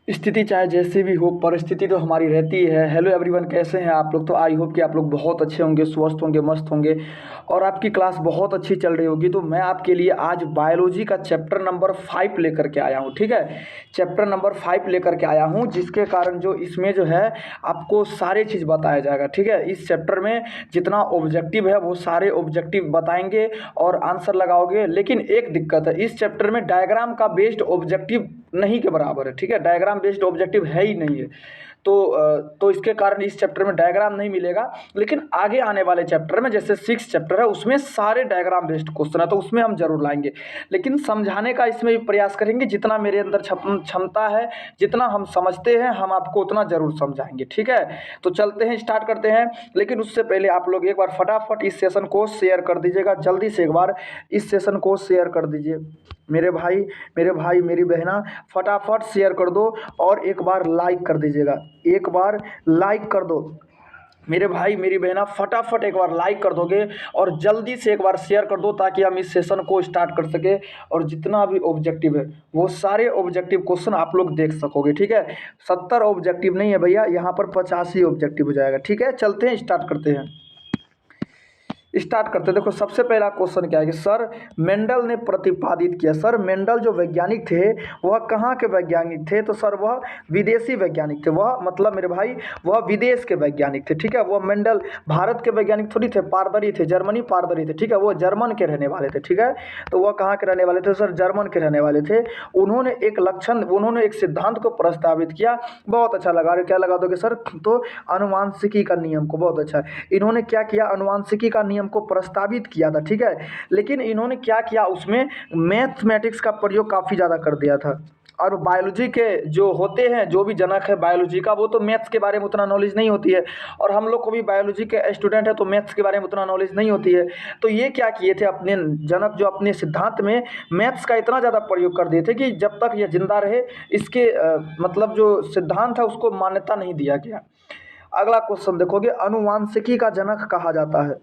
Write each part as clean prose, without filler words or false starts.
स्थिति चाहे जैसी भी हो, परिस्थिति तो हमारी रहती है। हेलो एवरीवन, कैसे हैं आप लोग? तो आई होप कि आप लोग बहुत अच्छे होंगे, स्वस्थ होंगे, मस्त होंगे और आपकी क्लास बहुत अच्छी चल रही होगी। तो मैं आपके लिए आज बायोलॉजी का चैप्टर नंबर 5 लेकर के आया हूँ। ठीक है, चैप्टर नंबर 5 लेकर के आया हूँ, जिसके कारण जो इसमें जो है आपको सारे चीज़ बताया जाएगा। ठीक है, इस चैप्टर में जितना ऑब्जेक्टिव है वो सारे ऑब्जेक्टिव बताएंगे और आंसर लगाओगे। लेकिन एक दिक्कत है, इस चैप्टर में डायग्राम का बेस्ड ऑब्जेक्टिव नहीं के बराबर है। ठीक है, डायग्राम बेस्ड ऑब्जेक्टिव है ही नहीं है। तो इसके कारण इस चैप्टर में डायग्राम नहीं मिलेगा। लेकिन आगे आने वाले चैप्टर में, जैसे 6 चैप्टर है, उसमें सारे डायग्राम बेस्ड क्वेश्चन है, तो उसमें हम जरूर लाएंगे। लेकिन समझाने का इसमें भी प्रयास करेंगे, जितना मेरे अंदर क्षमता है, जितना हम समझते हैं, हम आपको उतना जरूर समझाएंगे। ठीक है, तो चलते हैं, स्टार्ट करते हैं। लेकिन उससे पहले आप लोग एक बार फटाफट इस सेशन को शेयर कर दीजिएगा। जल्दी से एक बार इस सेशन को शेयर कर दीजिए मेरे भाई मेरी बहना, फटाफट शेयर कर दो और एक बार लाइक कर दीजिएगा। एक बार लाइक कर दो मेरे भाई मेरी बहना, फटाफट एक बार लाइक कर दोगे और जल्दी से एक बार शेयर कर दो, ताकि हम इस सेशन को स्टार्ट कर सके और जितना भी ऑब्जेक्टिव है वो सारे ऑब्जेक्टिव क्वेश्चन आप लोग देख सकोगे। ठीक है, 70 ऑब्जेक्टिव नहीं है भैया, यहाँ पर 85 ऑब्जेक्टिव हो जाएगा। ठीक है, चलते हैं, स्टार्ट करते हैं। देखो, सबसे पहला क्वेश्चन क्या है कि सर मेंडल ने प्रतिपादित किया। सर मेंडल जो वैज्ञानिक थे वह कहाँ के वैज्ञानिक थे? तो सर वह विदेशी वैज्ञानिक थे। वह मतलब मेरे भाई वह विदेश के वैज्ञानिक थे। ठीक है, वह मेंडल भारत के वैज्ञानिक थोड़ी थे, पारदरी थे, जर्मनी पारदरी थे। ठीक है, वो जर्मन के रहने वाले थे। ठीक है, तो वह कहाँ के रहने वाले थे? सर जर्मन के रहने वाले थे। उन्होंने एक सिद्धांत को प्रस्तावित किया। बहुत अच्छा लगा। क्या लगा दोगे सर? तो अनुवांशिकी का नियम को, बहुत अच्छा है। इन्होंने क्या किया? अनुवांशिकी का नियम को प्रस्तावित किया था। ठीक है, लेकिन इन्होंने क्या किया, उसमें मैथमेटिक्स का प्रयोग काफ़ी ज़्यादा कर दिया था। और बायोलॉजी के जो होते हैं, जो भी जनक है बायोलॉजी का, वो तो मैथ्स के बारे में उतना नॉलेज नहीं होती है। और हम लोग को भी बायोलॉजी के स्टूडेंट है तो मैथ्स के बारे में उतना नॉलेज नहीं होती है। तो ये क्या किए थे, अपने जनक जो अपने सिद्धांत में मैथ्स का इतना ज़्यादा प्रयोग कर दिए थे कि जब तक ये जिंदा रहे, इसके मतलब जो सिद्धांत है उसको मान्यता नहीं दिया गया। अगला क्वेश्चन देखोगे, अनुवांशिकी का जनक कहा जाता है।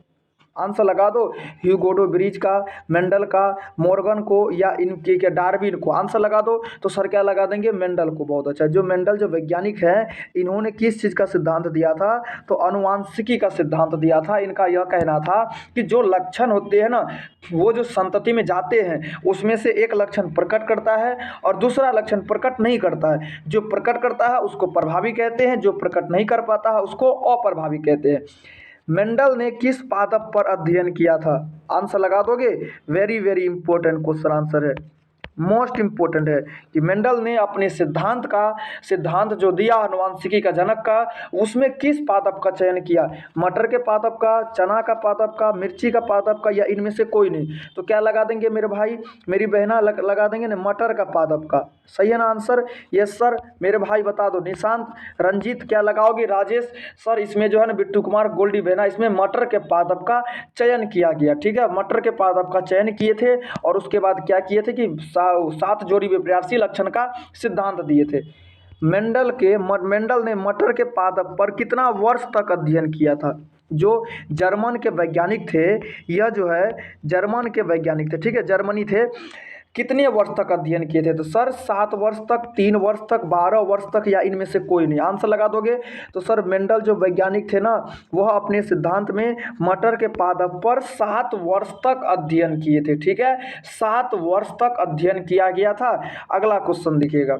आंसर लगा दो, ह्यूगो ब्रिज का, मेंडल का, मॉर्गन को, या इनके के डार्विन को। आंसर लगा दो। तो सर क्या लगा देंगे? मेंडल को। बहुत अच्छा। जो मेंडल जो वैज्ञानिक है, इन्होंने किस चीज़ का सिद्धांत दिया था? तो अनुवांशिकी का सिद्धांत दिया था। इनका यह कहना था कि जो लक्षण होते हैं ना, वो जो संतति में जाते हैं, उसमें से एक लक्षण प्रकट करता है और दूसरा लक्षण प्रकट नहीं करता है। जो प्रकट करता है उसको प्रभावी कहते हैं, जो प्रकट नहीं कर पाता है उसको अप्रभावी कहते हैं। मेंडल ने किस पादप पर अध्ययन किया था? आंसर लगा दोगे? Very very important question answer है, मोस्ट इंपॉर्टेंट है कि मेंडल ने अपने सिद्धांत जो दिया अनुवांशिकी का जनक का, उसमें किस पादप का चयन किया? मटर के पादप का, चना का पादप का, मिर्ची का पादप का, या इनमें से कोई नहीं? तो क्या लगा देंगे मेरे भाई मेरी बहना? लगा देंगे ना, मटर का पादप का। सही है ना आंसर? Yes sir. मेरे भाई बता दो, निशांत, रंजीत क्या लगाओगे? राजेश सर, इसमें जो है ना, बिट्टू कुमार, गोल्डी बहना, इसमें मटर के पादप का चयन किया गया। ठीक है, मटर के पादप का चयन किए थे और उसके बाद क्या किए थे कि 7 जोड़ी विपर्यासी लक्षण का सिद्धांत दिए थे। मेंडल ने मटर के पादप पर कितना वर्ष तक अध्ययन किया था? जो जर्मन के वैज्ञानिक थे, यह जो है जर्मन के वैज्ञानिक थे। ठीक है, जर्मनी थे। कितने वर्ष तक अध्ययन किए थे? तो सर 7 वर्ष तक, 3 वर्ष तक, 12 वर्ष तक, या इनमें से कोई नहीं? आंसर लगा दोगे? तो सर मेंडल जो वैज्ञानिक थे ना, वह अपने सिद्धांत में मटर के पादप पर 7 वर्ष तक अध्ययन किए थे। ठीक है, 7 वर्ष तक अध्ययन किया गया था। अगला क्वेश्चन देखिएगा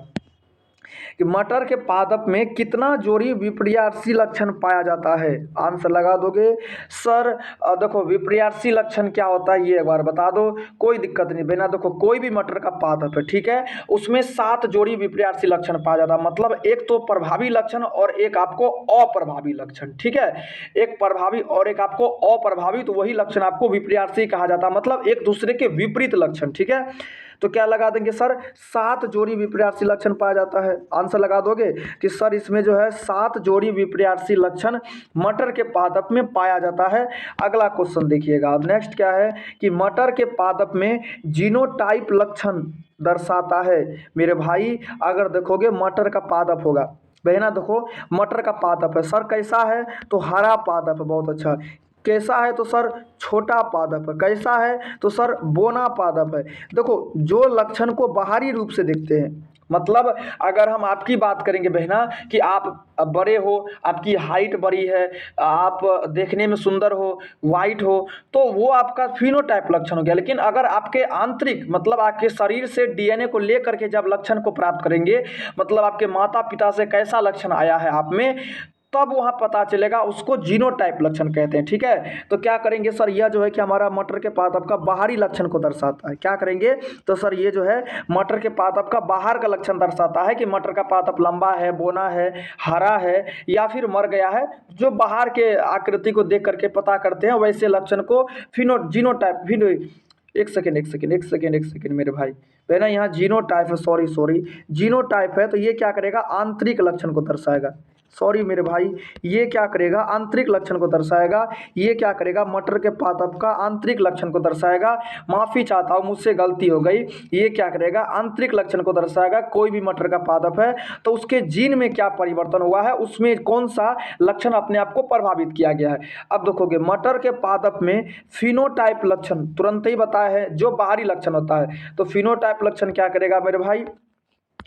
कि मटर के पादप में कितना जोड़ी विपर्यासी लक्षण पाया जाता है? आंसर लगा दोगे? सर देखो, विपर्यासी लक्षण क्या होता है ये एक बार बता दो। कोई दिक्कत नहीं बेना, देखो कोई भी मटर का पादप है, ठीक है, उसमें 7 जोड़ी विपर्यासी लक्षण पाया जाता है। मतलब एक तो प्रभावी लक्षण और एक आपको अप्रभावी लक्षण। ठीक है, एक प्रभावी और एक आपको अप्रभावी, तो वही लक्षण आपको विपर्यासी कहा जाता है, मतलब एक दूसरे के विपरीत लक्षण। ठीक है, तो क्या लगा देंगे सर? 7 जोड़ी विपर्यासी लक्षण पाया जाता है। आंसर लगा दोगे कि सर इसमें जो है 7 जोड़ी विपर्यासी लक्षण मटर के पादप में पाया जाता है। अगला क्वेश्चन देखिएगा। अब नेक्स्ट क्या है कि मटर के पादप में जीनोटाइप लक्षण दर्शाता है। मेरे भाई अगर देखोगे मटर का पादप होगा, बहना देखो मटर का पादप है सर, कैसा है? तो हरा पादप है। बहुत अच्छा। कैसा है? तो सर छोटा पादप है। कैसा है? तो सर बोना पादप है। देखो जो लक्षण को बाहरी रूप से देखते हैं मतलब अगर हम आपकी बात करेंगे बहना कि आप बड़े हो, आपकी हाइट बड़ी है, आप देखने में सुंदर हो, वाइट हो, तो वो आपका फिनोटाइप लक्षण हो गया। लेकिन अगर आपके आंतरिक मतलब आपके शरीर से डीएनए को लेकर के जब लक्षण को प्राप्त करेंगे, मतलब आपके माता पिता से कैसा लक्षण आया है आप में, तब वहाँ पता चलेगा, उसको जीनोटाइप लक्षण कहते हैं। ठीक है, तो क्या करेंगे सर, यह जो है कि हमारा मटर के पादप का बाहरी लक्षण को दर्शाता है। क्या करेंगे, तो सर ये जो है मटर के पादप का बाहर का लक्षण दर्शाता है कि मटर का पादप लंबा है, बोना है, हरा है या फिर मर गया है। जो बाहर के आकृति को देख करके पता करते हैं, वैसे लक्षण को जीनोटाइप एक सेकेंड एक सेकेंड एक सेकेंड एक सेकेंड मेरे भाई, पहले यहाँ जीनोटाइप है, सॉरी सॉरी, जीनोटाइप है तो ये क्या करेगा, आंतरिक लक्षण को दर्शाएगा। सॉरी मेरे भाई, ये क्या करेगा, आंतरिक लक्षण को दर्शाएगा। ये क्या करेगा, मटर के पादप का आंतरिक लक्षण को दर्शाएगा। माफ़ी चाहता हूँ, मुझसे गलती हो गई। ये क्या करेगा, आंतरिक लक्षण को दर्शाएगा। कोई भी मटर का पादप है तो उसके जीन में क्या परिवर्तन हुआ है, उसमें कौन सा लक्षण अपने आप को प्रभावित किया गया है। अब देखोगे मटर के पादप में फिनोटाइप लक्षण तुरंत ही बताया है, जो बाहरी लक्षण होता है। तो फिनोटाइप लक्षण क्या करेगा मेरे भाई,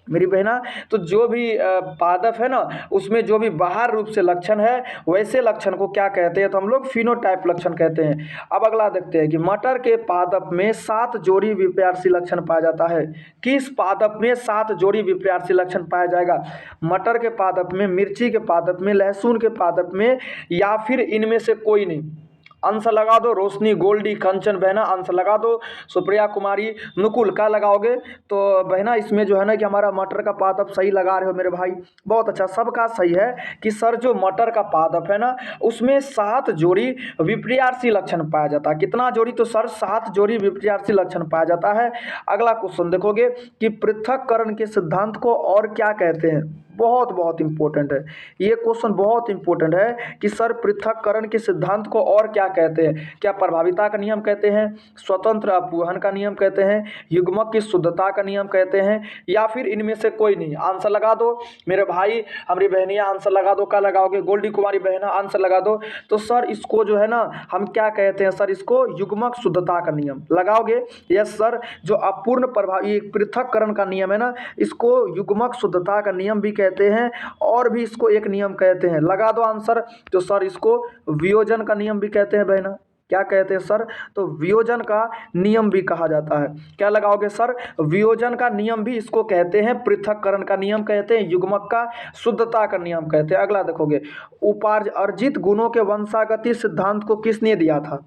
मेरी बहना, तो जो भी पादप है ना, उसमें जो भी बाहर रूप से लक्षण है, वैसे लक्षण को क्या कहते हैं, तो हम लोग फिनोटाइप लक्षण कहते हैं। अब अगला देखते हैं कि मटर के पादप में 7 जोड़ी विपर्यासी लक्षण पाया जाता है। किस पादप में 7 जोड़ी विपर्यासी लक्षण पाया जाएगा, मटर के पादप में, मिर्ची के पादप में, लहसुन के पादप में, या फिर इनमें से कोई नहीं। आंसर लगा दो, रोशनी, गोल्डी, कंचन बहना आंसर लगा दो, सुप्रिया कुमारी, नुकुल का लगाओगे। तो बहना इसमें जो है ना कि हमारा मटर का पादप सही लगा रहे हो मेरे भाई, बहुत अच्छा, सबका सही है कि सर जो मटर का पादप है ना, उसमें 7 जोड़ी विपर्यासी लक्षण पाया जाता है। कितना जोड़ी, तो सर 7 जोड़ी विपर्यासी लक्षण पाया जाता है। अगला क्वेश्चन देखोगे कि पृथक्करण के सिद्धांत को और क्या कहते हैं, बहुत बहुत इंपॉर्टेंट है ये क्वेश्चन, बहुत इंपॉर्टेंट है कि सर पृथक्करण के सिद्धांत को और क्या कहते हैं। क्या प्रभाविता का नियम कहते हैं, स्वतंत्र अपवहन का नियम कहते हैं, युग्मक की शुद्धता का नियम कहते हैं, या फिर इनमें से कोई नहीं। आंसर लगा दो मेरे भाई, हमारी बहनियाँ आंसर लगा दो, क्या लगाओगे, गोल्डी कुमारी बहना आंसर लगा दो। तो सर इसको जो है ना हम क्या कहते हैं, सर इसको युग्मक शुद्धता का नियम लगाओगे। यस सर, जो अपूर्ण प्रभावी पृथक्करण का नियम है ना, इसको युग्मक शुद्धता का नियम भी कहते हैं, और भी इसको एक नियम कहते हैं, लगा दो आंसर। तो सर इसको वियोजन का नियम भी कहते हैं बहना, क्या कहते हैं सर, तो वियोजन का नियम भी कहा जाता है। क्या लगाओगे सर, वियोजन का नियम भी इसको कहते हैं, पृथक्करण का नियम कहते हैं, युग्मक का शुद्धता का नियम कहते हैं। अगला देखोगे, उपार्जित गुणों के वंशागति सिद्धांत को किसने दिया था।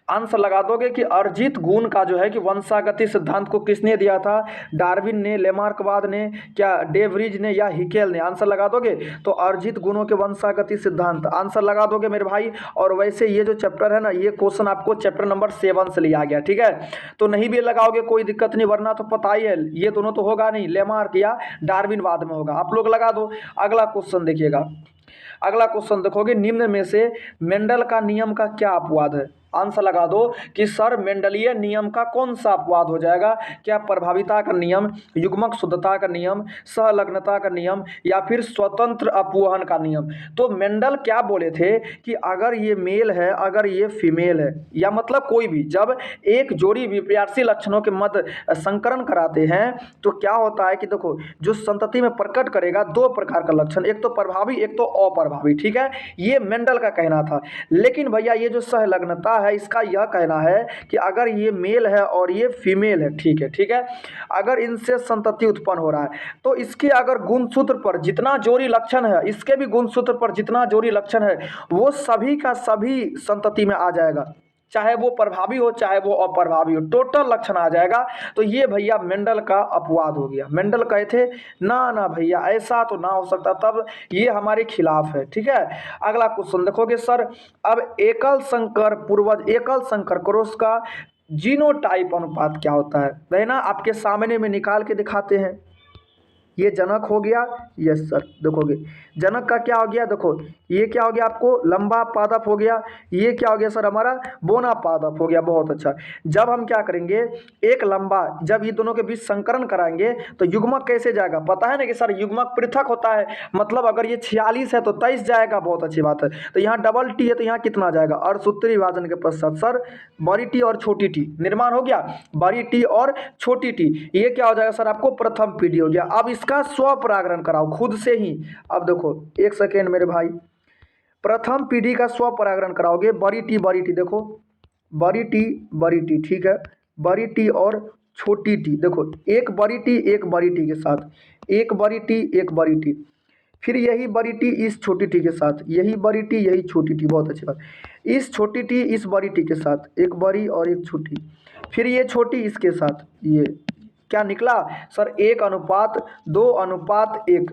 आंसर लगा दोगे कि अर्जित गुण का जो है कि वंशागति सिद्धांत को किसने दिया था, डार्विन ने, लेमार्कवाद ने, क्या डेवरीज ने, या हिकेल ने। आंसर लगा दोगे, तो अर्जित गुणों के वंशागति सिद्धांत आंसर लगा दोगे मेरे भाई। और वैसे ये जो चैप्टर है ना, ये क्वेश्चन आपको चैप्टर नंबर 7 से लिया गया, ठीक है, तो नहीं भी लगाओगे कोई दिक्कत नहीं, वरना तो पता ही है ये दोनों तो होगा नहीं, लेमार्क या डार्विनवाद में होगा, आप लोग लगा दो। अगला क्वेश्चन देखिएगा, अगला क्वेश्चन देखोगे, निम्न में से मेंडल का नियम का क्या अपवाद है। आंसर लगा दो कि सर मेंडलीय नियम का कौन सा अपवाद हो जाएगा, क्या प्रभाविता का नियम, युग्मक शुद्धता का नियम, सहलग्नता का नियम, या फिर स्वतंत्र अपवहन का नियम। तो मेंडल क्या बोले थे कि अगर ये मेल है, अगर ये फीमेल है, या मतलब कोई भी जब एक जोड़ी विपर्यासी लक्षणों के मध्य संकरण कराते हैं, तो क्या होता है कि देखो जो संतति में प्रकट करेगा 2 प्रकार का लक्षण, एक तो प्रभावी एक तो अप्रभावी, ठीक है, ये मेंडल का कहना था। लेकिन भैया ये जो सहलग्नता है, इसका यह कहना है कि अगर ये मेल है और ये फीमेल है, ठीक है, अगर इनसे संतति उत्पन्न हो रहा है, तो इसके अगर गुणसूत्र पर जितना जोड़ी लक्षण है, इसके भी गुणसूत्र पर जितना जोड़ी लक्षण है, वो सभी का सभी संतति में आ जाएगा, चाहे वो प्रभावी हो चाहे वो अप्रभावी हो, टोटल लक्षण आ जाएगा। तो ये भैया मेंडल का अपवाद हो गया। मेंडल कहे थे ना ना भैया ऐसा तो ना हो सकता, तब ये हमारे खिलाफ है, ठीक है। अगला क्वेश्चन देखोगे सर, अब एकल संकर पूर्वज, एकल संकर क्रॉस का जीनोटाइप अनुपात क्या होता है। बहना आपके सामने में निकाल के दिखाते हैं, ये जनक हो गया। यस सर, देखोगे जनक का क्या हो गया, देखो ये क्या हो गया आपको, लंबा पादप हो गया। ये क्या हो गया सर, हमारा बोना पादप हो गया। बहुत अच्छा। जब हम क्या करेंगे, एक लंबा, जब ये दोनों के बीच संकरण कराएंगे तो युग्मक कैसे जाएगा, पता है ना कि सर युग्मक पृथक होता है। मतलब अगर ये 46 है तो 23 जाएगा। बहुत अच्छी बात है। तो यहाँ डबल टी है तो यहाँ कितना जाएगा, अर्धसूत्री विभाजन के पश्चात सर बड़ी टी और छोटी टी निर्माण हो गया। बड़ी टी और छोटी टी, ये क्या हो जाएगा सर, आपको प्रथम पीढ़ी हो गया। अब इसका स्वपरागण कराओ खुद से ही। अब देखो एक सेकेंड मेरे भाई, प्रथम पीढ़ी का स्वपरागण कराओगे। बड़ी टी देखो, बड़ी टी ठीक है, बड़ी टी और छोटी टी, देखो एक बड़ी टी के साथ, एक बड़ी टी, फिर यही बड़ी टी इस छोटी टी के साथ, यही बड़ी टी यही छोटी टी। बहुत अच्छी बात। इस छोटी टी इस बड़ी टी के साथ, एक बड़ी और एक छोटी, फिर ये छोटी इसके साथ, ये क्या निकला सर, 1:2:1।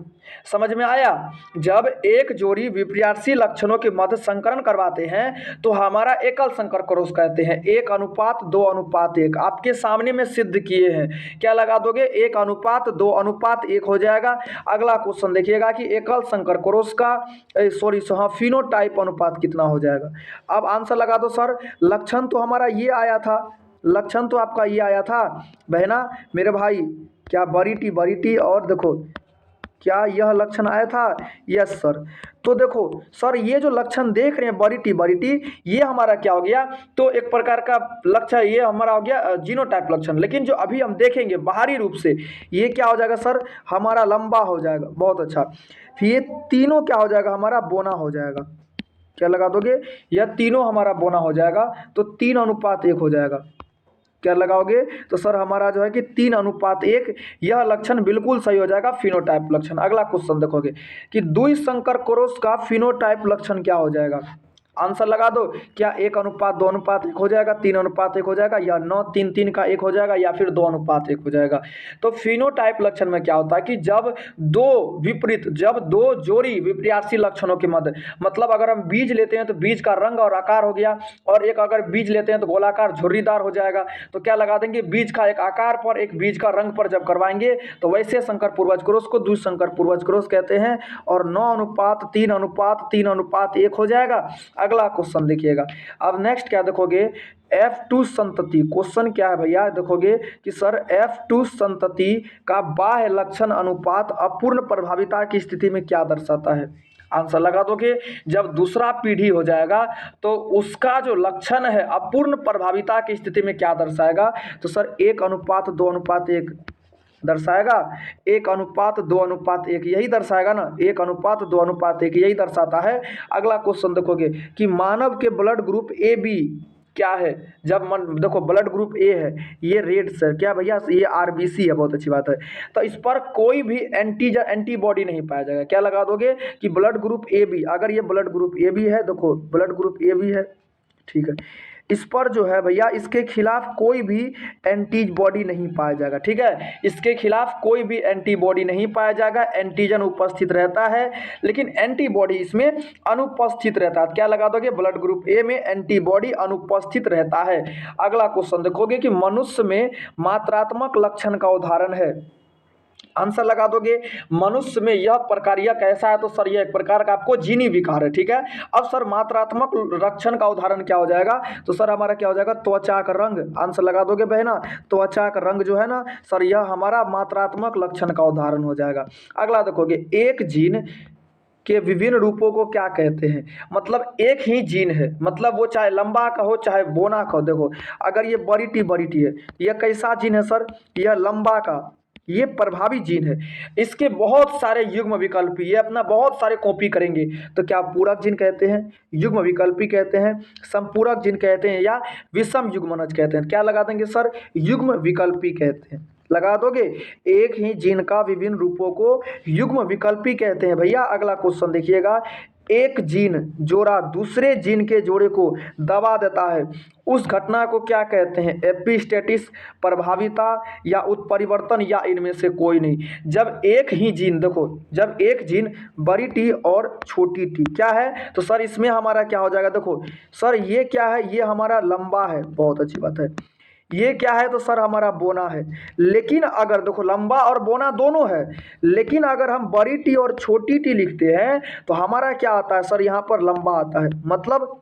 समझ में आया। जब एक जोड़ी विपर्यासी लक्षणों के मध्य संकरण करवाते हैं तो हमारा एकल संकर क्रॉस कहते हैं। 1:2:1 आपके सामने में सिद्ध किए हैं। क्या लगा दोगे, 1:2:1 हो जाएगा। अगला क्वेश्चन देखिएगा कि एकल संकर क्रॉस का फिनोटाइप अनुपात कितना हो जाएगा। अब आंसर लगा दो सर। लक्षण तो हमारा ये आया था, लक्षण तो आपका ये आया था बहना मेरे भाई, क्या बड़ी टी और देखो क्या यह लक्षण आया था। Yes sir. तो देखो सर ये जो लक्षण देख रहे हैं बड़ी टी, ये हमारा क्या हो गया, तो एक प्रकार का लक्षण ये हमारा हो गया जीनोटाइप लक्षण। लेकिन जो अभी हम देखेंगे बाहरी रूप से, ये क्या हो जाएगा सर, हमारा लंबा हो जाएगा। बहुत अच्छा। फिर ये तीनों क्या हो जाएगा, हमारा बोना हो जाएगा। क्या लगा दोगे, यह तीनों हमारा बोना हो जाएगा, तो 3:1 हो जाएगा। क्या लगाओगे, तो सर हमारा जो है कि 3:1, यह लक्षण बिल्कुल सही हो जाएगा, फिनोटाइप लक्षण। अगला क्वेश्चन देखोगे कि द्विसंकर क्रॉस का फिनोटाइप लक्षण क्या हो जाएगा। आंसर लगा दो, क्या 1:2:1 हो जाएगा, 3:1 हो जाएगा, या 9:3:3 का 1 हो जाएगा, या फिर 2:1 हो जाएगा। तो फिनोटाइप लक्षण में क्या होता है कि जब दो जोड़ी विपर्यासी लक्षणों के मध्य, मतलब अगर हम बीज लेते हैं तो बीज का रंग और आकार हो गया, और एक अगर बीज लेते हैं तो गोलाकार झुर्रीदार हो जाएगा। तो क्या लगा देंगे, बीज का एक आकार पर एक बीज का रंग पर जब करवाएंगे तो वैसे संकर पूर्वज क्रॉस को द्विसंकर पूर्वज क्रॉस कहते हैं। और 9:3:3:1 हो जाएगा। अगला क्वेश्चन देखिएगा। अब नेक्स्ट क्या देखोगे, F2 संतति। क्वेश्चन क्या है भैया, देखोगे कि सर F2 संतति का बाह्य लक्षण अनुपात अपूर्ण प्रभाविता की स्थिति में क्या दर्शाता है। आंसर लगा दोगे, जब दूसरा पीढ़ी हो जाएगा तो उसका जो लक्षण है अपूर्ण प्रभाविता की स्थिति में क्या दर्शाएगा, तो सर 1:2:1 दर्शाएगा। 1:2:1 यही दर्शाएगा ना, 1:2:1 यही दर्शाता है। अगला क्वेश्चन देखोगे कि मानव के ब्लड ग्रुप ए बी क्या है। जब देखो ब्लड ग्रुप ए है, ये रेड सर, क्या भैया, ये आरबीसी है। बहुत अच्छी बात है। तो इस पर कोई भी एंटीबॉडी नहीं पाया जाएगा। क्या लगा दोगे कि ब्लड ग्रुप ए बी, अगर ये ब्लड ग्रुप ए बी है, देखो ब्लड ग्रुप ए बी है, ठीक है, इस पर जो है भैया इसके खिलाफ कोई भी एंटीबॉडी नहीं पाया जाएगा। ठीक है, इसके खिलाफ कोई भी एंटीबॉडी नहीं पाया जाएगा। एंटीजन उपस्थित रहता है लेकिन एंटीबॉडी इसमें अनुपस्थित रहता है। क्या लगा दोगे, ब्लड ग्रुप ए में एंटीबॉडी अनुपस्थित रहता है। अगला क्वेश्चन देखोगे कि मनुष्य में मात्रात्मक लक्षण का उदाहरण है। आंसर लगा दोगे, मनुष्य में यह प्रकार यह कैसा है, तो सर यह एक प्रकार का आपको जीनी विकार है। ठीक है, अब सर मात्रात्मक लक्षण का उदाहरण क्या हो जाएगा, तो सर हमारा क्या हो जाएगा, त्वचा का रंग। आंसर लगा दोगे बहना, त्वचा का रंग जो है ना सर, यह हमारा मात्रात्मक लक्षण का उदाहरण हो जाएगा। अगला देखोगे, एक जीन के विभिन्न रूपों को क्या कहते हैं। मतलब एक ही जीन है, मतलब वो चाहे लंबा का हो चाहे बोना का हो। देखो अगर ये बड़ी टी है, यह कैसा जीन है सर, यह लंबा का, ये प्रभावी जीन है। इसके बहुत सारे युग्म विकल्पी, ये अपना बहुत सारे कॉपी करेंगे। तो क्या पूरक जीन कहते हैं, युग्म विकल्पी कहते हैं, संपूरक जीन कहते हैं, या विषम युग्मनज कहते हैं। क्या लगा देंगे सर, युग्म विकल्पी कहते हैं। लगा दोगे, एक ही जीन का विभिन्न रूपों को युग्म विकल्पी कहते हैं। भैया अगला क्वेश्चन देखिएगा, एक जीन जोड़ा दूसरे जीन के जोड़े को दबा देता है, उस घटना को क्या कहते हैं। एपिस्टेटिस, प्रभाविता, या उत्परिवर्तन, या इनमें से कोई नहीं। जब एक ही जीन, देखो जब एक जीन बड़ी टी और छोटी टी क्या है, तो सर इसमें हमारा क्या हो जाएगा, देखो सर ये क्या है, ये हमारा लंबा है। बहुत अच्छी बात है, ये क्या है तो सर हमारा बोना है। लेकिन अगर देखो लंबा और बोना दोनों है, लेकिन अगर हम बड़ी टी और छोटी टी लिखते हैं तो हमारा क्या आता है सर, यहाँ पर लंबा आता है। मतलब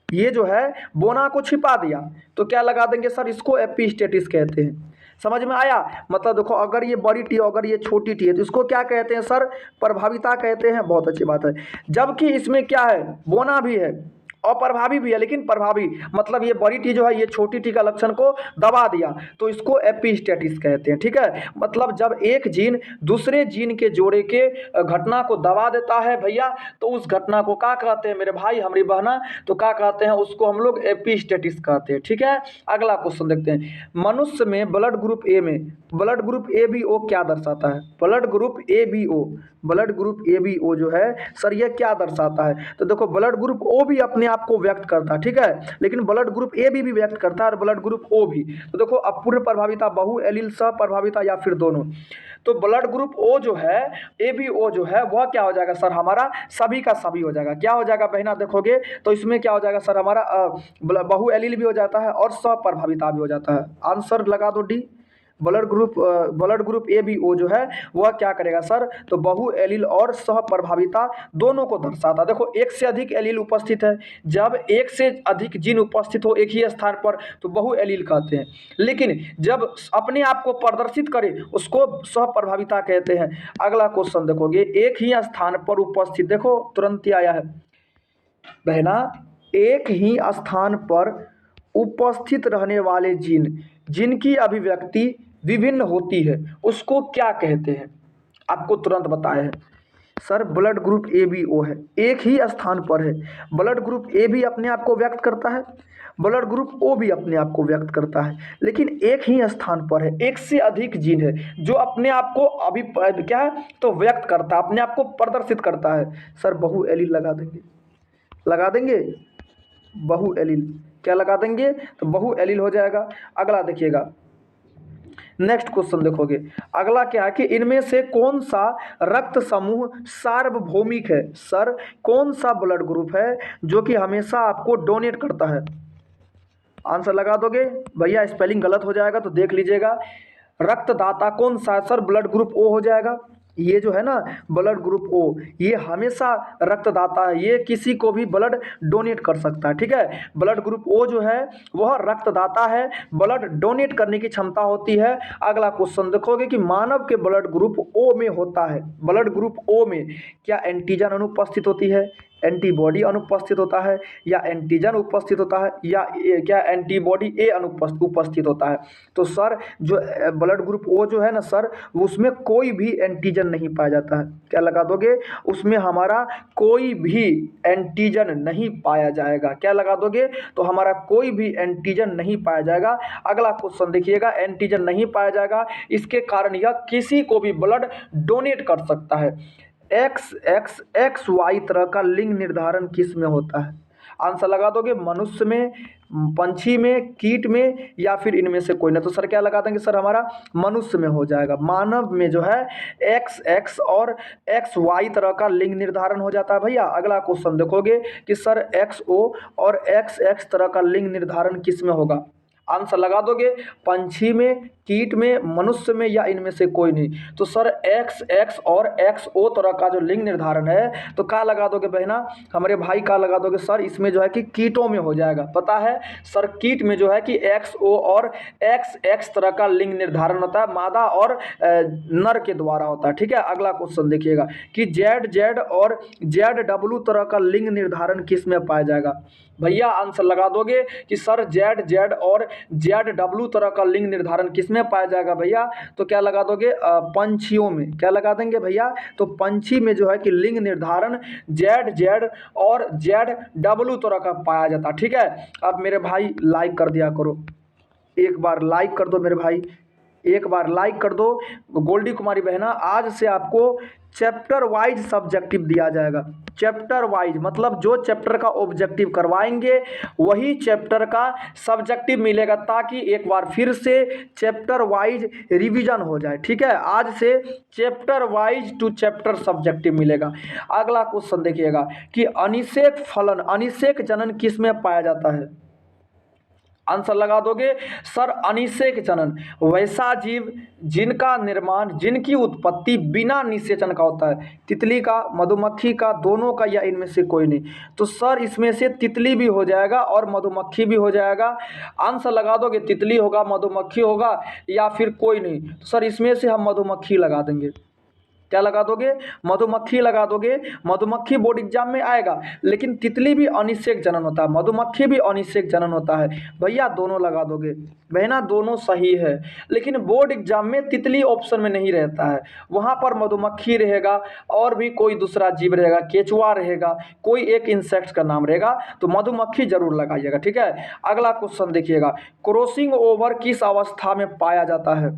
ये जो है बोना को छिपा दिया तो क्या लगा देंगे सर, इसको एपिस्टेटिस कहते हैं। समझ में आया? मतलब देखो अगर ये बड़ी टी अगर ये छोटी टी है तो इसको क्या कहते हैं सर, प्रभाविता कहते हैं। बहुत अच्छी बात है। जबकि इसमें क्या है, बोना भी है अप्रभावी भी है, लेकिन प्रभावी मतलब ये बड़ी टी जो है ये छोटी टी का लक्षण को दबा दिया तो इसको एपिस्टेटिस कहते हैं। ठीक है, मतलब जब एक जीन दूसरे जीन के जोड़े के घटना को दबा देता है भैया तो उस घटना को क्या कहते हैं मेरे भाई हमारी बहना, तो क्या कहते हैं उसको हम लोग एपिस्टेटिस कहते हैं। ठीक है, अगला क्वेश्चन देखते हैं। मनुष्य में ब्लड ग्रुप ए में blood group A B O क्या दर्शाता है? Blood group A B O, blood group A B O जो है सर ये क्या दर्शाता है? तो देखो ब्लड ग्रुप ओ भी अपने आप को व्यक्त करता है, ठीक है, लेकिन ब्लड ग्रुप ए भी व्यक्त करता है और ब्लड ग्रुप ओ भी। तो देखो अब पूर्ण प्रभाविता, बहु एलील सह प्रभाविता या फिर दोनों। तो ब्लड ग्रुप ओ जो है, ए बी ओ जो है वह क्या हो जाएगा सर, हमारा सभी का सभी हो जाएगा। क्या हो जाएगा बहना देखोगे तो इसमें क्या हो जाएगा सर, हमारा बहु एलील भी हो जाता है और सह प्रभाविता भी हो जाता है। आंसर लगा दो D. Blood group A B O जो है वह क्या करेगा सर, तो बहु एलील और सह प्रभाविता दोनों को दर्शाता। देखो एक से अधिक एलील उपस्थित है, जब एक से अधिक जीन उपस्थित हो एक ही स्थान पर तो बहु एलील कहते हैं, लेकिन जब अपने आप को प्रदर्शित करे उसको सह प्रभाविता कहते हैं। अगला क्वेश्चन देखोगे, एक ही स्थान पर उपस्थित, देखो तुरंत ही आया है बहना, एक ही स्थान पर उपस्थित रहने वाले जीन जिनकी अभिव्यक्ति विभिन्न होती है उसको क्या कहते हैं? आपको तुरंत बताया है sir, blood group A B O है, एक ही स्थान पर है। ब्लड ग्रुप ए भी अपने आप को व्यक्त करता है, ब्लड ग्रुप ओ भी अपने आप को व्यक्त करता है, लेकिन एक ही स्थान पर है, एक से अधिक जीन है जो अपने आप को अभी क्या है तो व्यक्त करता है, अपने आप को प्रदर्शित करता है। सर बहु एलील लगा देंगे, लगा देंगे बहु एलील, क्या लगा देंगे तो बहु एलील हो जाएगा। अगला देखिएगा, नेक्स्ट क्वेश्चन देखोगे, अगला क्या है कि इनमें से कौन सा रक्त समूह सार्वभौमिक है? सर कौन सा ब्लड ग्रुप है जो कि हमेशा आपको डोनेट करता है? आंसर लगा दोगे भैया, स्पेलिंग गलत हो जाएगा तो देख लीजिएगा। रक्तदाता कौन सा? सर ब्लड ग्रुप ओ हो जाएगा। ये जो है ना ब्लड ग्रुप ओ, ये हमेशा रक्तदाता है, ये किसी को भी ब्लड डोनेट कर सकता है। ठीक है, ब्लड ग्रुप ओ जो है वह रक्तदाता है, ब्लड डोनेट करने की क्षमता होती है। अगला क्वेश्चन देखोगे कि मानव के ब्लड ग्रुप ओ में होता है, ब्लड ग्रुप ओ में क्या एंटीजन अनुपस्थित होती है, एंटीबॉडी अनुपस्थित होता है, या एंटीजन उपस्थित होता है, या क्या एंटीबॉडी ए उपस्थित होता है? तो सर जो ब्लड ग्रुप ओ जो है ना सर, उसमें कोई भी एंटीजन नहीं पाया जाता है। क्या लगा दोगे? उसमें हमारा कोई भी एंटीजन नहीं पाया जाएगा। क्या लगा दोगे? तो हमारा कोई भी एंटीजन नहीं पाया जाएगा। अगला क्वेश्चन देखिएगा, एंटीजन नहीं पाया जाएगा इसके कारण यह किसी को भी ब्लड डोनेट कर सकता है। एक्स वाई तरह का लिंग निर्धारण किस में होता है? आंसर लगा दोगे, मनुष्य में, पंछी में, कीट में, या फिर इनमें से कोई ना। तो सर क्या लगा देंगे सर, हमारा मनुष्य में हो जाएगा। मानव में जो है एक्स और एक्स वाई तरह का लिंग निर्धारण हो जाता है भैया। अगला क्वेश्चन देखोगे कि सर एक्स ओ और एक्स तरह का लिंग निर्धारण किस में होगा? आंसर लगा दोगे, पंछी में, कीट में, मनुष्य में, या इनमें से कोई नहीं। तो सर एक्स और एक्स ओ तरह का जो लिंग निर्धारण है तो क्या लगा दोगे बहना हमारे भाई, क्या लगा दोगे सर, इसमें जो है कि कीटों में हो जाएगा। पता है सर, कीट में जो है कि एक्स ओ और एक्स तरह का लिंग निर्धारण होता है, मादा और नर के द्वारा होता है। ठीक है, अगला क्वेश्चन देखिएगा कि जेड और जेड तरह का लिंग निर्धारण किस में पाया जाएगा? भैया आंसर लगा दोगे कि सर जेड और जेड तरह का लिंग निर्धारण किस में पाया जाएगा भैया? तो क्या लगा दोगे, पंछियों में। क्या लगा देंगे भैया? तो पंछी में जो है कि लिंग निर्धारण जेड और जेड तरह का पाया जाता है। ठीक है, अब मेरे भाई लाइक कर दिया करो, एक बार लाइक कर दो मेरे भाई, एक बार लाइक कर दो। गोल्डी कुमारी बहना, आज से आपको चैप्टर वाइज सब्जेक्टिव दिया जाएगा। चैप्टर वाइज मतलब जो चैप्टर का ऑब्जेक्टिव करवाएंगे वही चैप्टर का सब्जेक्टिव मिलेगा, ताकि एक बार फिर से चैप्टर वाइज रिवीजन हो जाए। ठीक है, आज से chapter wise to chapter subjective मिलेगा। अगला क्वेश्चन देखिएगा कि अनिषेक फलन, अनिषेक जनन किस में पाया जाता है? आंसर लगा दोगे सर अनिषेक जनन, वैसा जीव जिनका निर्माण, जिनकी उत्पत्ति बिना निषेचन का होता है। तितली का, मधुमक्खी का, दोनों का, या इनमें से कोई नहीं। तो सर इसमें से तितली भी हो जाएगा और मधुमक्खी भी हो जाएगा। आंसर लगा दोगे तितली होगा, मधुमक्खी होगा, या फिर कोई नहीं। तो सर इसमें से हम मधुमक्खी लगा देंगे। क्या लगा दोगे? मधुमक्खी लगा दोगे। मधुमक्खी बोर्ड एग्जाम में आएगा, लेकिन तितली भी अनिषेक जनन होता है, मधुमक्खी भी अनिषेक जनन होता है। भैया दोनों लगा दोगे। बहना दोनों सही है, लेकिन बोर्ड एग्जाम में तितली ऑप्शन में नहीं रहता है, वहाँ पर मधुमक्खी रहेगा और भी कोई दूसरा जीव रहेगा, केचुआ रहेगा, कोई एक इंसेक्ट का नाम रहेगा। तो मधुमक्खी जरूर लगाइएगा, ठीक है। अगला क्वेश्चन देखिएगा, क्रॉसिंग ओवर किस अवस्था में पाया जाता है?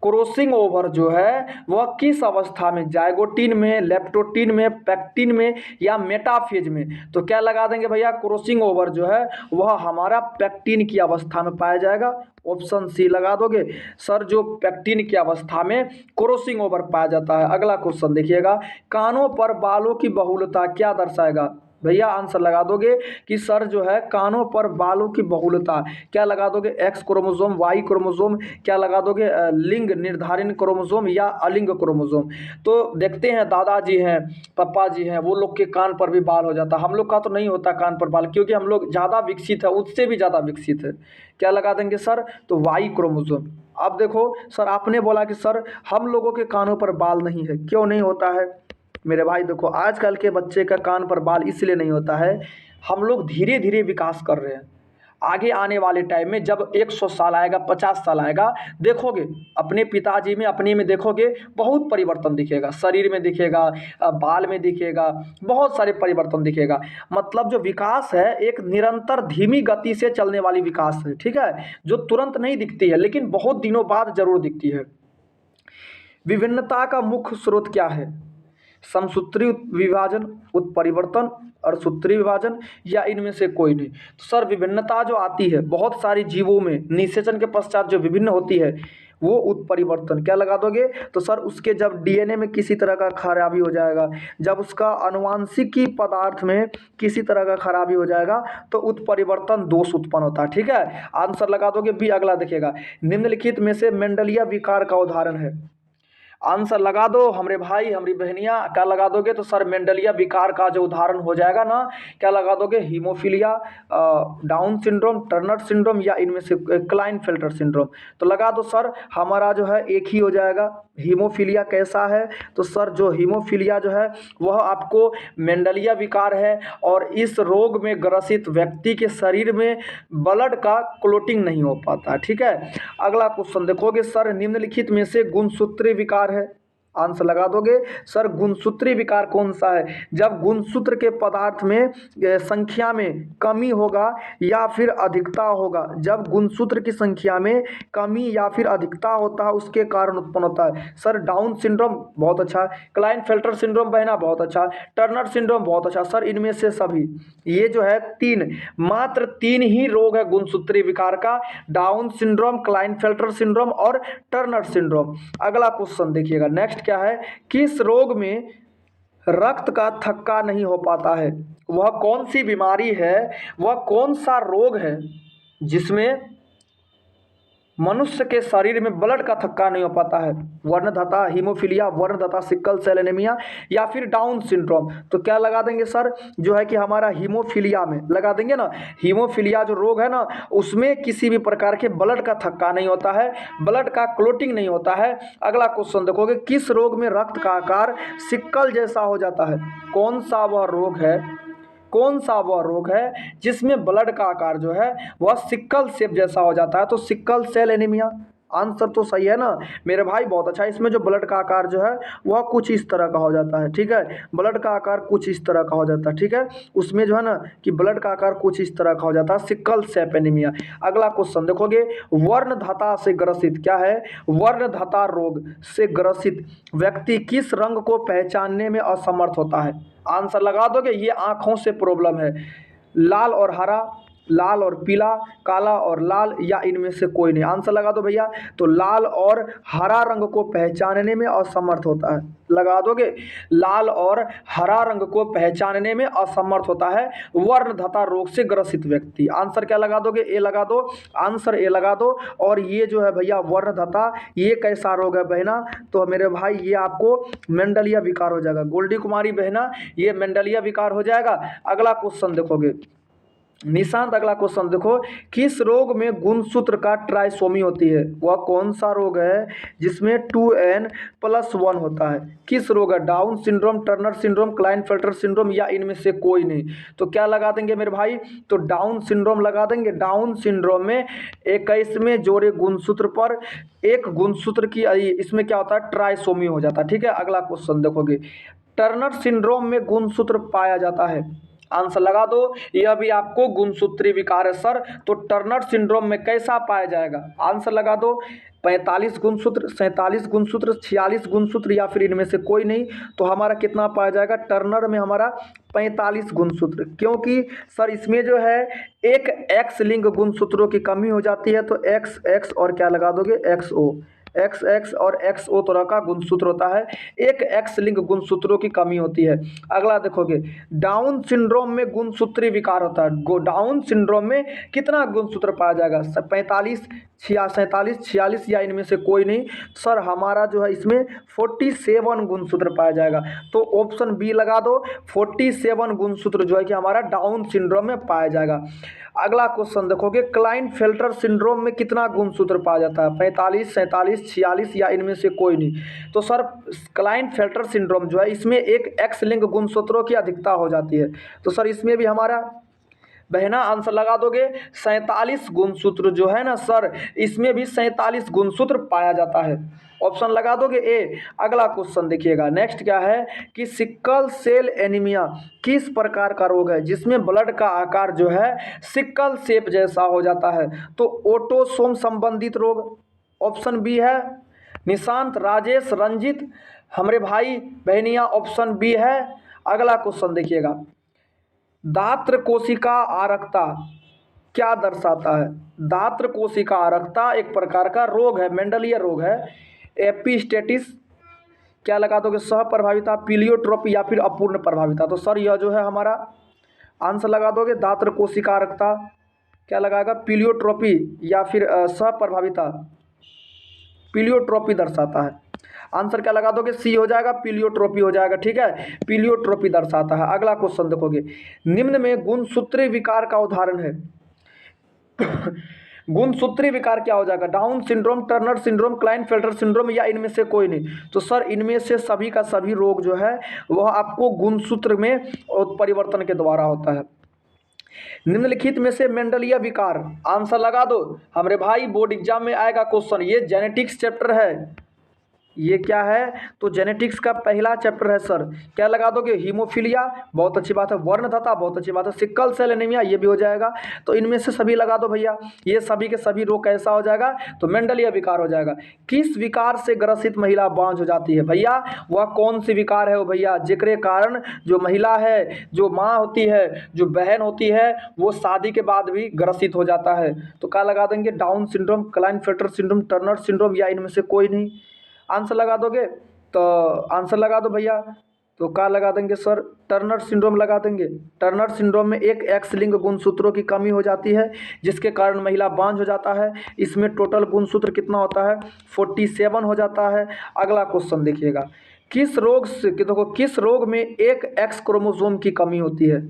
क्रॉसिंग ओवर जो है वह किस अवस्था में, जाइगोटिन में, लेप्टोटिन में, पैक्टिन में, या मेटाफेज में? तो क्या लगा देंगे भैया? क्रॉसिंग ओवर जो है वह हमारा पैक्टिन की अवस्था में पाया जाएगा। ऑप्शन सी लगा दोगे सर, जो पैक्टिन की अवस्था में क्रॉसिंग ओवर पाया जाता है। अगला क्वेश्चन देखिएगा, कानों पर बालों की बहुलता क्या दर्शाएगा? भैया आंसर लगा दोगे कि सर जो है कानों पर बालों की बहुलता, क्या लगा दोगे? एक्स क्रोमोसोम, वाई क्रोमोसोम, क्या लगा दोगे? लिंग निर्धारण क्रोमोसोम या अलिंग क्रोमोसोम। तो देखते हैं दादाजी हैं, पापा जी हैं, वो लोग के कान पर भी बाल हो जाता, हम लोग का तो नहीं होता कान पर बाल, क्योंकि हम लोग ज़्यादा विकसित है, उससे भी ज़्यादा विकसित है। क्या लगा देंगे सर? तो वाई क्रोमोसोम। अब देखो सर, आपने बोला कि सर हम लोगों के कानों पर बाल नहीं है, क्यों नहीं होता है? मेरे भाई देखो, आजकल के बच्चे का कान पर बाल इसलिए नहीं होता है, हम लोग धीरे धीरे विकास कर रहे हैं। आगे आने वाले टाइम में जब 100 साल आएगा, 50 साल आएगा, देखोगे अपने पिताजी में, अपने में देखोगे बहुत परिवर्तन दिखेगा, शरीर में दिखेगा, बाल में दिखेगा, बहुत सारे परिवर्तन दिखेगा। मतलब जो विकास है एक निरंतर धीमी गति से चलने वाली विकास है, ठीक है, जो तुरंत नहीं दिखती है, लेकिन बहुत दिनों बाद जरूर दिखती है। विभिन्नता का मुख्य स्रोत क्या है? समसूत्री विभाजन, उत्परिवर्तन, अर्थसूत्री विभाजन, या इनमें से कोई नहीं? तो सर विभिन्नता जो आती है बहुत सारे जीवों में, निषेचन के पश्चात जो विभिन्न होती है वो उत्परिवर्तन। क्या लगा दोगे? तो सर उसके जब डीएनए में किसी तरह का खराबी हो जाएगा, जब उसका आनुवांशिकी पदार्थ में किसी तरह का खराबी हो जाएगा, तो उत्परिवर्तन दोष उत्पन्न होता है, ठीक है। आंसर लगा दोगे बी। अगला देखिएगा, निम्नलिखित में से मेंडलिया विकार का उदाहरण है? आंसर लगा दो हमरे भाई, हमारी बहनियाँ। क्या लगा दोगे? तो सर मेंडलिया विकार का जो उदाहरण हो जाएगा ना, क्या लगा दोगे? Haemophilia, down syndrome, Turner syndrome, या इनमें से क्लाइनफेल्टर सिंड्रोम। तो लगा दो सर, हमारा जो है एक ही हो जाएगा। हीमोफीलिया कैसा है? तो सर जो हीमोफीलिया जो है वह आपको मेंडलिया विकार है, और इस रोग में ग्रसित व्यक्ति के शरीर में ब्लड का क्लोटिंग नहीं हो पाता, ठीक है। अगला क्वेश्चन देखोगे सर, निम्नलिखित में से गुणसूत्री विकार है? आंसर लगा दोगे सर, गुणसूत्री विकार कौन सा है? जब गुणसूत्र के पदार्थ में संख्या में कमी होगा या फिर अधिकता होगा, जब गुणसूत्र की संख्या में कमी या फिर अधिकता होता है उसके कारण उत्पन्न होता है। सर डाउन सिंड्रोम बहुत अच्छा, क्लाइनफेल्टर सिंड्रोम बहना बहुत अच्छा, टर्नर सिंड्रोम बहुत अच्छा। सर इनमें से सभी, ये जो है तीन, मात्र तीन ही रोग है गुणसूत्री विकार का, डाउन सिंड्रोम, क्लाइनफेल्टर सिंड्रोम और टर्नर सिंड्रोम। अगला क्वेश्चन देखिएगा, नेक्स्ट क्या है, किस रोग में रक्त का थक्का नहीं हो पाता है? वह कौन सी बीमारी है, वह कौन सा रोग है जिसमें मनुष्य के शरीर में ब्लड का थक्का नहीं हो पाता है? वर्णदता हीमोफीलिया, वर्णदता सिकल सेल एनीमिया, या फिर डाउन सिंड्रोम। तो क्या लगा देंगे सर, जो है कि हमारा हीमोफीलिया में लगा देंगे ना। हीमोफीलिया जो रोग है ना, उसमें किसी भी प्रकार के ब्लड का थक्का नहीं होता है, ब्लड का क्लोटिंग नहीं होता है। अगला क्वेश्चन देखोगे, किस रोग में रक्त का आकार सिक्कल जैसा हो जाता है? कौन सा वह रोग है, कौन सा वह रोग है जिसमें ब्लड का आकार जो है वह सिक्कल सेल जैसा हो जाता है? तो सिक्कल सेल एनीमिया। आंसर तो सही है ना मेरे भाई, बहुत अच्छा। इसमें जो ब्लड का आकार जो है वह कुछ इस तरह का हो जाता है, ठीक है, ब्लड का आकार कुछ इस तरह का हो जाता है, ठीक है, उसमें जो है ना कि ब्लड का आकार कुछ इस तरह का हो जाता है, सिक्कल सेल एनीमिया। अगला क्वेश्चन देखोगे, वर्णधता से ग्रसित, क्या है, वर्णधता रोग से ग्रसित व्यक्ति किस रंग को पहचानने में असमर्थ होता है? आंसर लगा दोगे, ये आँखों से प्रॉब्लम है, लाल और हरा, लाल और पीला, काला और लाल, या इनमें से कोई नहीं। आंसर लगा दो भैया। तो लाल और हरा रंग को पहचानने में असमर्थ होता है। लगा दोगे, लाल और हरा रंग को पहचानने में असमर्थ होता है वर्णतंत्र रोग से ग्रसित व्यक्ति। आंसर क्या लगा दोगे? ए लगा दो। आंसर ए लगा दो। और ये जो है भैया वर्णतंत्र, ये कैसा रोग है बहना? तो मेरे भाई ये आपको मेंडलिया विकार हो जाएगा। गोल्डी कुमारी बहना, ये मेंडलिया विकार हो जाएगा। अगला क्वेश्चन देखोगे निशांत, अगला क्वेश्चन देखो, किस रोग में गुणसूत्र का ट्राइसोमी होती है? वह कौन सा रोग है जिसमें 2n+1 होता है? किस रोग है? Down syndrome, Turner syndrome, Klinefelter syndrome, या इनमें से कोई नहीं? तो क्या लगा देंगे मेरे भाई? तो डाउन सिंड्रोम लगा देंगे। डाउन सिंड्रोम में 21वें जोड़े गुणसूत्र पर एक गुणसूत्र की इसमें क्या होता है? ट्राइसोमी हो जाता है। ठीक है, अगला क्वेश्चन देखोगे, टर्नर सिंड्रोम में गुणसूत्र पाया जाता है। आंसर लगा दो। यह भी आपको गुणसूत्री विकार है सर। तो टर्नर सिंड्रोम में कैसा पाया जाएगा? आंसर लगा दो। 45 गुणसूत्र, 47 गुणसूत्र, 46 गुणसूत्र, या फिर इनमें से कोई नहीं? तो हमारा कितना पाया जाएगा? टर्नर में हमारा 45 गुणसूत्र, क्योंकि सर इसमें जो है एक एक्स लिंग गुणसूत्रों की कमी हो जाती है। तो एक्स एक्स और क्या लगा दोगे? XO। एक्स एक्स और XO तरह का गुणसूत्र होता है, एक एक्स लिंग गुणसूत्रों की कमी होती है। अगला देखोगे, डाउन सिंड्रोम में गुणसूत्री विकार होता है। डाउन सिंड्रोम में कितना गुणसूत्र पाया जाएगा? 45, 47, 46, या इनमें से कोई नहीं? सर हमारा जो है इसमें 47 गुणसूत्र पाया जाएगा। तो ऑप्शन बी लगा दो। 47 गुणसूत्र जो है कि हमारा डाउन सिंड्रोम में पाया जाएगा। अगला क्वेश्चन देखोगे, क्लाइनफेल्टर सिंड्रोम में कितना गुणसूत्र पाया जाता है? 45, 47, 46, या इनमें से कोई नहीं? तो सर क्लाइनफेल्टर सिंड्रोम जो है इसमें एक एक्स लिंग गुणसूत्रों की अधिकता हो जाती है। तो सर इसमें भी हमारा बहना आंसर लगा दोगे। 47 गुणसूत्र जो है ना सर, इसमें भी 47 गुणसूत्र पाया जाता है। ऑप्शन लगा दोगे ए। अगला क्वेश्चन देखिएगा, नेक्स्ट क्या है कि सिकल सेल एनीमिया किस प्रकार का रोग है जिसमें ब्लड का आकार जो है सिकल सेप जैसा हो जाता है? तो ऑटोसोम संबंधित रोग। ऑप्शन बी है। निशांत, राजेश, रंजित, हमारे भाई बहनिया, ऑप्शन बी है। अगला क्वेश्चन देखिएगा, दात्र कोशिका आरक्ता क्या दर्शाता है? दात्र कोशिका आरक्ता एक प्रकार का रोग है, मेंडलिया रोग है। एपिस्टेटिस, क्या लगा दोगे? सह प्रभाविता, पीलियोट्रोपी, या फिर अपूर्ण प्रभाविता? तो सर यह जो है हमारा आंसर लगा दोगे दात्र कोशिका आरक्ता, क्या लगाएगा? पीलियोट्रोपी या फिर सह प्रभाविता, पीलियोट्रोपी दर्शाता है। आंसर क्या लगा दोगे? सी हो जाएगा, पीलियोट्रोपी हो जाएगा। ठीक है, पीलियोट्रोपी दर्शाता है। अगला क्वेश्चन देखोगे, निम्न में गुणसूत्री विकार का उदाहरण है। गुणसूत्री विकार क्या हो जाएगा? Down syndrome, Turner syndrome, Klinefelter syndrome, या इनमें से कोई नहीं? तो सर इनमें से सभी का सभी रोग जो है वह आपको गुणसूत्र में परिवर्तन के द्वारा होता है। निम्नलिखित में से मेंडलिया विकार, आंसर लगा दो। हमारे भाई बोर्ड एग्जाम में आएगा क्वेश्चन, ये जेनेटिक्स चैप्टर है। ये क्या है? तो जेनेटिक्स का पहला चैप्टर है सर। क्या लगा दोगे? हीमोफीलिया, बहुत अच्छी बात है। वर्णतंत्र, बहुत अच्छी बात है। सिकल सेल एनीमिया, ये भी हो जाएगा। तो इनमें से सभी लगा दो भैया। ये सभी के सभी रोग कैसा हो जाएगा? तो मेंडलिया विकार हो जाएगा। किस विकार से ग्रसित महिला बांझ हो जाती है? भैया वह कौन सी विकार है वो भैया जिक्रे कारण जो महिला है, जो माँ होती है, जो बहन होती है, वो शादी के बाद भी ग्रसित हो जाता है? तो क्या लगा देंगे? Down syndrome, Klinefelter syndrome, Turner syndrome, या इनमें से कोई नहीं? आंसर लगा दोगे? तो आंसर लगा दो भैया। तो क्या लगा देंगे सर? टर्नर सिंड्रोम लगा देंगे। टर्नर सिंड्रोम में एक एक्स लिंग गुणसूत्रों की कमी हो जाती है जिसके कारण महिला बांझ हो जाता है। इसमें टोटल गुणसूत्र कितना होता है? 47 हो जाता है। अगला क्वेश्चन देखिएगा, किस रोग से, देखो किस रोग में एक एक्स क्रोमोसोम की कमी होती है?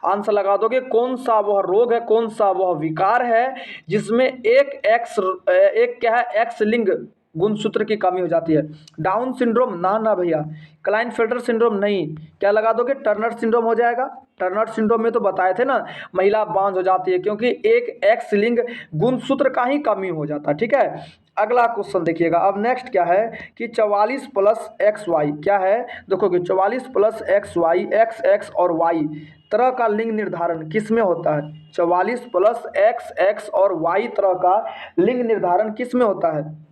आंसर लगा दोगे। कौन सा वह रोग है, कौन सा वह विकार है जिसमें एक क्या है, एक्स लिंग गुणसूत्र की कमी हो जाती है? डाउन सिंड्रोम ना भैया। क्लाइनफेल्टर सिंड्रोम नहीं। क्या लगा दोगे? टर्नर सिंड्रोम हो जाएगा। टर्नर सिंड्रोम में तो बताए थे ना, महिला बांझ हो जाती है क्योंकि एक एक्स लिंग गुणसूत्र का ही कमी हो जाता है। ठीक है, अगला क्वेश्चन देखिएगा। अब नेक्स्ट क्या है कि 44 + XY क्या है? देखोगे 44 + XY, XX और Y तरह का लिंग निर्धारण किस में होता है? 44 + XX और Y तरह का लिंग निर्धारण किस में होता है?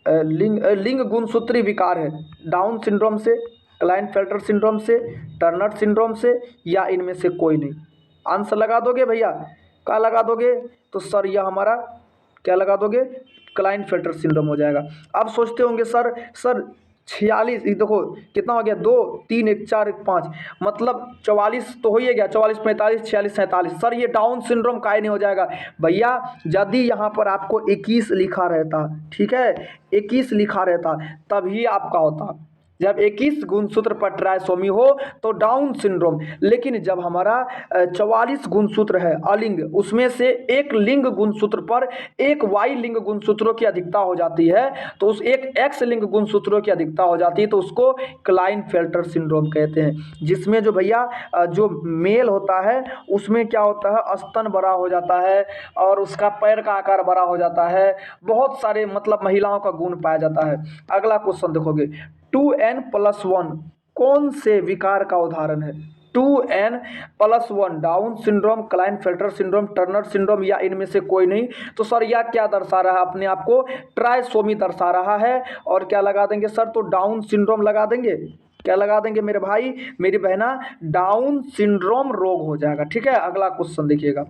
लिंग गुणसूत्री विकार है। डाउन सिंड्रोम से, क्लाइनफेल्टर सिंड्रोम से, टर्नर सिंड्रोम से, या इनमें से कोई नहीं? आंसर लगा दोगे भैया, क्या लगा दोगे? तो सर यह हमारा क्या लगा दोगे? क्लाइनफेल्टर सिंड्रोम हो जाएगा। अब सोचते होंगे सर 46, देखो कितना हो गया, 2 3 1 4 1 5, मतलब 44 तो हो ही गया, 44 45 46 47। सर ये डाउन सिंड्रोम काहे नहीं हो जाएगा? भैया यदि यहाँ पर आपको 21 लिखा रहता, ठीक है, 21 लिखा रहता तभी आपका होता। जब 21 गुणसूत्र पर ट्राइसोमी हो तो डाउन सिंड्रोम, लेकिन जब हमारा 44 गुणसूत्र है अलिंग, उसमें से एक लिंग गुणसूत्र पर एक वाई लिंग गुणसूत्रों की अधिकता हो जाती है, तो उस एक एक्स लिंग गुणसूत्रों की अधिकता हो जाती है, तो उसको क्लाइनफेल्टर सिंड्रोम कहते हैं। जिसमें जो भैया जो मेल होता है उसमें क्या होता है, स्तन बड़ा हो जाता है और उसका पैर का आकार बड़ा हो जाता है, बहुत सारे मतलब महिलाओं का गुण पाया जाता है। अगला क्वेश्चन देखोगे, 2n+1 कौन से विकार का उदाहरण है? 2n+1 down syndrome, Klinefelter syndrome, Turner syndrome या इनमें से कोई नहीं। तो सर यह क्या दर्शा रहा है? अपने आप को ट्राइसोमी दर्शा रहा है। और क्या लगा देंगे सर? तो डाउन सिंड्रोम लगा देंगे। क्या लगा देंगे मेरे भाई मेरी बहना? डाउन सिंड्रोम रोग हो जाएगा। ठीक है, अगला क्वेश्चन देखिएगा।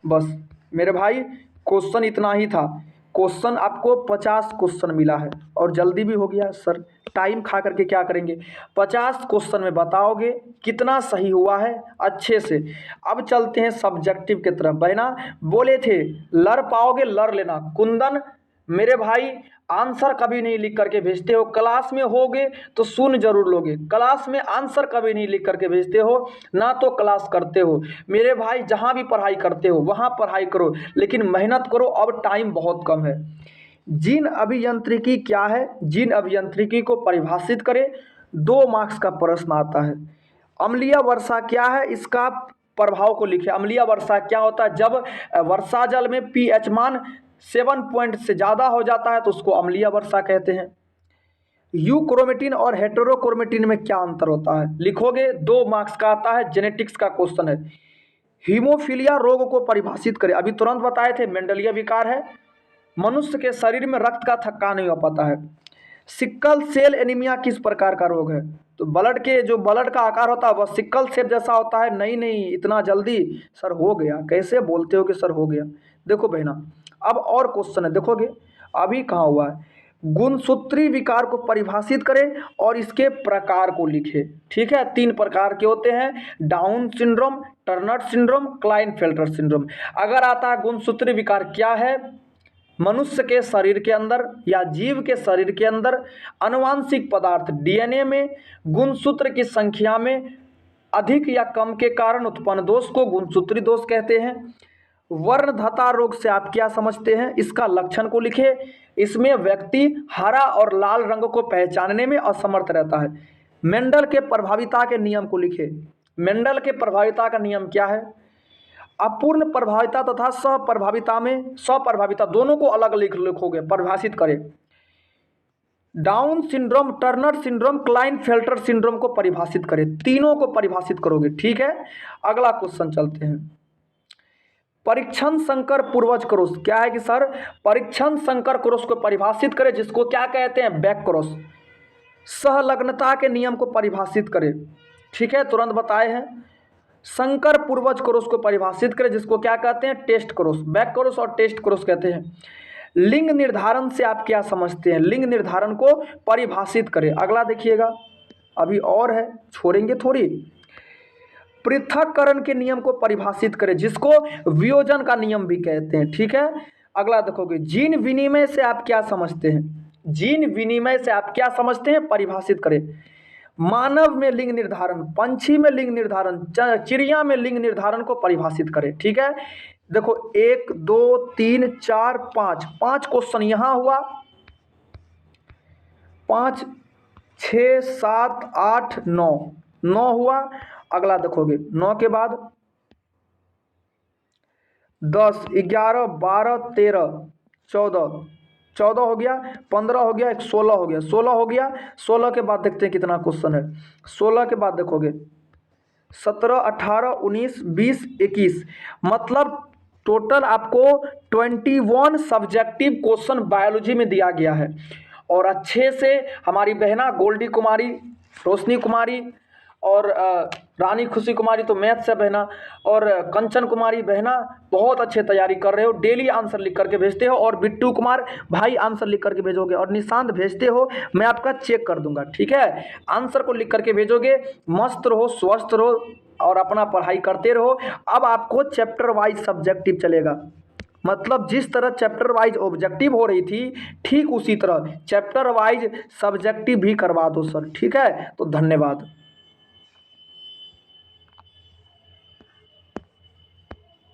बस मेरे भाई क्वेश्चन इतना ही था। क्वेश्चन आपको 50 क्वेश्चन मिला है और जल्दी भी हो गया। सर टाइम खा करके क्या करेंगे, 50 क्वेश्चन में बताओगे कितना सही हुआ है अच्छे से। अब चलते हैं सब्जेक्टिव की तरफ। बहना बोले थे लड़ पाओगे लड़ लेना। कुंदन मेरे भाई आंसर कभी नहीं लिख करके भेजते हो, क्लास में होगे तो सुन जरूर लोगे, क्लास में आंसर कभी नहीं लिख करके भेजते हो, ना तो क्लास करते हो। मेरे भाई जहाँ भी पढ़ाई करते हो वहाँ पढ़ाई करो, लेकिन मेहनत करो, अब टाइम बहुत कम है। जीन अभियांत्रिकी क्या है? जीन अभियांत्रिकी को परिभाषित करें। 2 मार्क्स का प्रश्न आता है। अम्लीय वर्षा क्या है? इसका प्रभाव को लिखे। अम्लीय वर्षा क्या होता है? जब वर्षा जल में पीएच मान 7 पॉइंट से ज़्यादा हो जाता है तो उसको अम्लीय वर्षा कहते हैं। यूक्रोमेटिन और हेटेरोक्रोमेटिन में क्या अंतर होता है? लिखोगे, 2 मार्क्स का आता है, जेनेटिक्स का क्वेश्चन है। हीमोफीलिया रोग को परिभाषित करें। अभी तुरंत बताए थे मेंडलीय विकार है। मनुष्य के शरीर में रक्त का थक्का नहीं हो पाता है। सिक्कल सेल एनीमिया किस प्रकार का रोग है? तो ब्लड के जो ब्लड का आकार होता है वह सिक्कल सेल जैसा होता है। नहीं इतना जल्दी सर हो गया, कैसे बोलते हो कि सर हो गया? देखो बहना अब और क्वेश्चन है, देखोगे अभी कहाँ हुआ है। गुणसूत्री विकार को परिभाषित करें और इसके प्रकार को लिखे। ठीक है, 3 प्रकार के होते हैं, down syndrome, Turner syndrome, Klinefelter syndrome. अगर आता है गुणसूत्री विकार क्या है? मनुष्य के शरीर के अंदर या जीव के शरीर के अंदर आनुवांशिक पदार्थ डीएनए में गुणसूत्र की संख्या में अधिक या कम के कारण उत्पन्न दोष को गुणसूत्री दोष कहते हैं। वर्णधता रोग से आप क्या समझते हैं? इसका लक्षण को लिखे। इसमें व्यक्ति हरा और लाल रंग को पहचानने में असमर्थ रहता है। मेंडल के प्रभाविता के नियम को लिखे। मेंडल के प्रभाविता का नियम क्या है? अपूर्ण प्रभाविता तथा सप्रभाविता में सप्रभाविता दोनों को अलग लिखोगे, परिभाषित करें। Down syndrome, Turner syndrome, Klinefelter syndrome को परिभाषित करें। तीनों को परिभाषित करोगे। ठीक है, अगला क्वेश्चन चलते हैं। परीक्षण संकर पूर्वज क्रॉस क्या है कि सर परीक्षण संकर क्रॉस को परिभाषित करें, जिसको क्या कहते हैं? Back cross. सहलग्नता के नियम को परिभाषित करें। ठीक है, तुरंत बताए हैं। संकर पूर्वज क्रॉस को परिभाषित करें, जिसको क्या कहते हैं? Test cross. बैक क्रॉस और टेस्ट क्रॉस कहते हैं। लिंग निर्धारण से आप क्या समझते हैं? लिंग निर्धारण को परिभाषित करें। अगला देखिएगा, अभी और है, छोड़ेंगे थोड़ी। पृथक्करण के नियम को परिभाषित करें, जिसको वियोजन का नियम भी कहते हैं। ठीक है, अगला देखोगे, जीन विनिमय से आप क्या समझते हैं? जीन विनिमय से आप क्या समझते हैं? परिभाषित करें। मानव में लिंग निर्धारण, पंछी में लिंग निर्धारण, चिड़िया में लिंग निर्धारण को परिभाषित करें। ठीक है, देखो 1 2 3 4 5 क्वेश्चन यहाँ हुआ, 5 6 7 8 9 हुआ। अगला देखोगे 9 के बाद 10 11 12 13 14 हो गया, 15 हो गया, 16 हो गया, 16 हो गया। 16 के बाद देखते हैं कितना क्वेश्चन है। 16 के बाद देखोगे 17 18 19 20 21, मतलब टोटल आपको 21 सब्जेक्टिव क्वेश्चन बायोलॉजी में दिया गया है। और अच्छे से हमारी बहना गोल्डी कुमारी, रोशनी कुमारी और रानी खुशी कुमारी तो मैथ से बहना, और कंचन कुमारी बहना बहुत अच्छे तैयारी कर रहे हो, डेली आंसर लिख करके भेजते हो। और बिट्टू कुमार भाई आंसर लिख करके भेजोगे, और निशांत भेजते हो, मैं आपका चेक कर दूंगा, ठीक है। आंसर को लिख करके भेजोगे। मस्त रहो, स्वस्थ रहो और अपना पढ़ाई करते रहो। अब आपको चैप्टर वाइज सब्जेक्टिव चलेगा, मतलब जिस तरह चैप्टर वाइज ऑब्जेक्टिव हो रही थी, ठीक उसी तरह चैप्टर वाइज सब्जेक्टिव भी करवा दो सर, ठीक है। तो धन्यवाद।